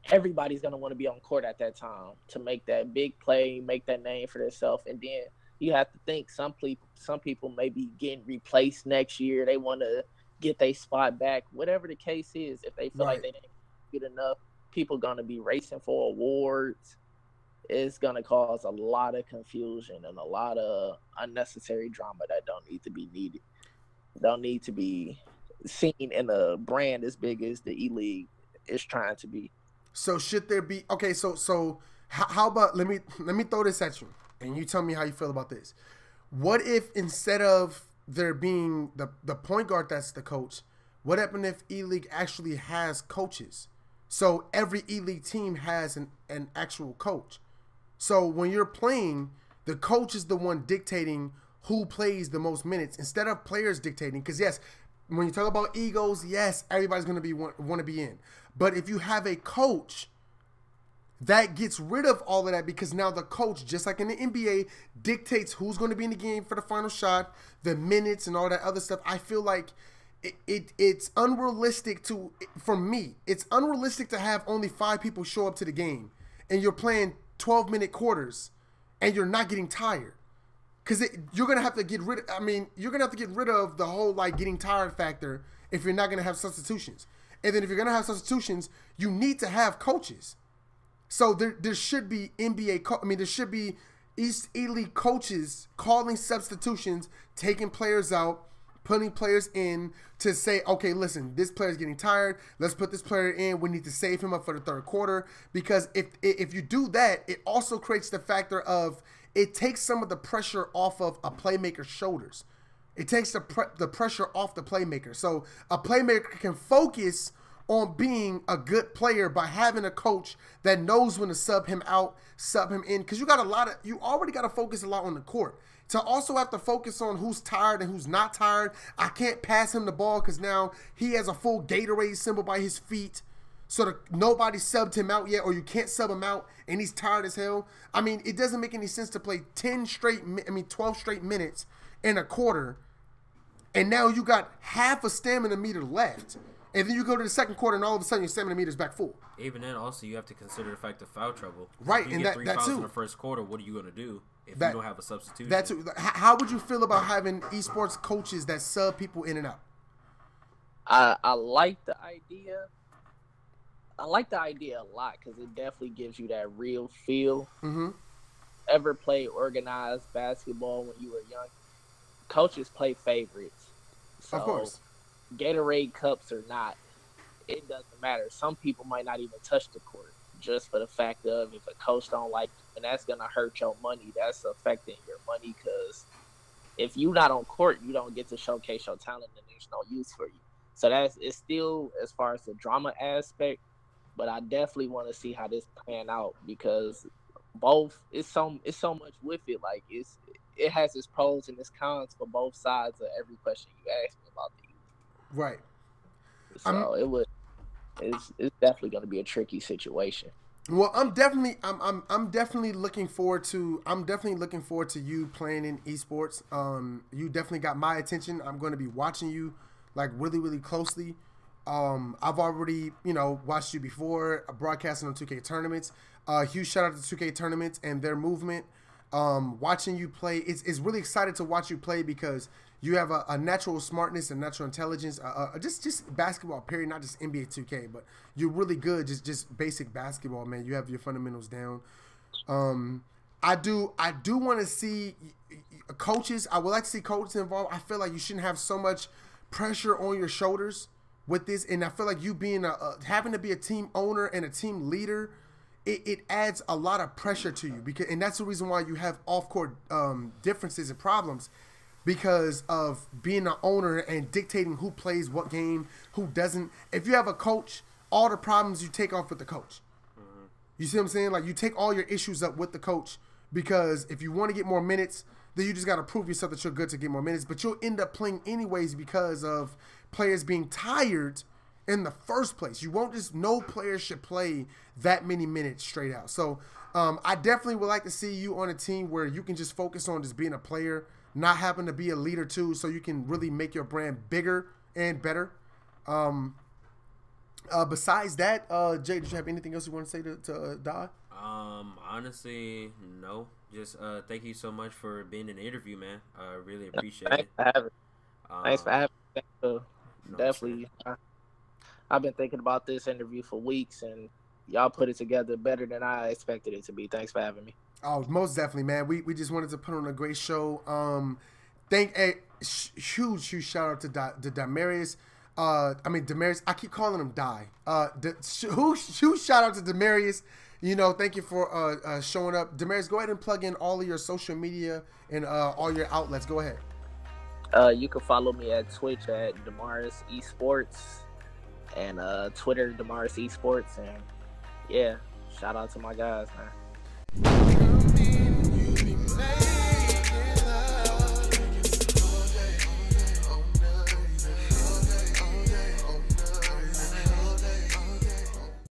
Everybody's going to want to be on court at that time to make that big play, make that name for themselves. And then you have to think some people may be getting replaced next year. They want to get their spot back. Whatever the case is, if they feel like they didn't get enough, people going to be racing for awards. It's going to cause a lot of confusion and a lot of unnecessary drama that don't need to be needed. Don't need to be seen in a brand as big as the E-League is trying to be. So should there be so how about let me throw this at you and you tell me how you feel about this. What if instead of there being the point guard that's the coach, what happened if E-League actually has coaches? So every E-League team has an actual coach. So when you're playing, the coach is the one dictating who plays the most minutes instead of players dictating. Because yes, when you talk about egos, yes, everybody's going to want to be in. But if you have a coach, that gets rid of all of that because now the coach, just like in the NBA, dictates who's going to be in the game for the final shot, the minutes, and all that other stuff. I feel like it's unrealistic for me, it's unrealistic to have only 5 people show up to the game and you're playing 12-minute quarters and you're not getting tired. Because you're going to have to get rid of the whole getting tired factor if you're not going to have substitutions. And then if you're going to have substitutions, you need to have coaches. So there should be there should be East E-League coaches calling substitutions, taking players out, putting players in to say, okay, listen, this player's getting tired. Let's put this player in. We need to save him up for the third quarter. Because if you do that, it also creates the factor of it takes some of the pressure off of a playmaker's shoulders. It takes the pressure off the playmaker. So a playmaker can focus on being a good player by having a coach that knows when to sub him out, sub him in. Because you already got to focus a lot on the court. To also have to focus on who's tired and who's not tired. I can't pass him the ball because now he has a full Gatorade symbol by his feet. So nobody subbed him out yet, or you can't sub him out, and he's tired as hell. I mean, it doesn't make any sense to play 12 straight minutes in a quarter, and now you got half a stamina meter left. And then you go to the second quarter, and all of a sudden your stamina meter is back full. Even then, also, you have to consider the fact of foul trouble. Right, if you and get 3 fouls too. in the first quarter, what are you going to do if you don't have a substitution? That too. How would you feel about having esports coaches that sub people in and out? I like the idea. I like the idea a lot because it definitely gives you that real feel. Mm-hmm. Ever play organized basketball when you were young? Coaches play favorites. So of course. Gatorade cups or not, it doesn't matter. Some people might not even touch the court just for the fact of if a coach don't like you, and that's going to hurt your money. That's affecting your money because if you're not on court, you don't get to showcase your talent and there's no use for you. So it's still as far as the drama aspect, but I definitely want to see how this pan out because both it's so much with it. Like it has its pros and its cons for both sides of every question you ask me about these. Right. So it's definitely going to be a tricky situation. Well, I'm definitely looking forward to you playing in esports. You definitely got my attention. I'm going to be watching you like really, really closely. I've already, watched you before broadcasting on 2K tournaments. Huge shout out to 2K tournaments and their movement. Watching you play, it's really excited to watch you play because you have a natural smartness and natural intelligence. Just basketball, period, not just NBA 2K, but you're really good. Just basic basketball, man. You have your fundamentals down. I do want to see coaches. I would like to see coaches involved. I feel like you shouldn't have so much pressure on your shoulders with this, and I feel like you being having to be a team owner and a team leader, it adds a lot of pressure to you and that's the reason why you have off-court differences and problems because of being an owner and dictating who plays what game, who doesn't. If you have a coach, all the problems you take off with the coach. Mm-hmm. You see what I'm saying? Like you take all your issues up with the coach because if you want to get more minutes, then you just got to prove yourself that you're good to get more minutes. But you'll end up playing anyways because of players being tired in the first place. No player should play that many minutes straight out. So I definitely would like to see you on a team where you can just focus on just being a player, not having to be a leader too, so you can really make your brand bigger and better. Besides that, Jay, did you have anything else you want to say to Da? Honestly, no. Just thank you so much for being in the interview, man. I really appreciate it. Thanks for having me. Definitely. I've been thinking about this interview for weeks, and y'all put it together better than I expected it to be. Thanks for having me. Oh, most definitely, man. We just wanted to put on a great show. Huge shout out to Demarius. Demarius. I keep calling him Die. Huge shout out to Demarius. Thank you for showing up. Demarius, go ahead and plug in all of your social media and all your outlets. Go ahead. You can follow me at Twitch at Demaris Esports and Twitter Demaris Esports, and yeah, shout out to my guys, man.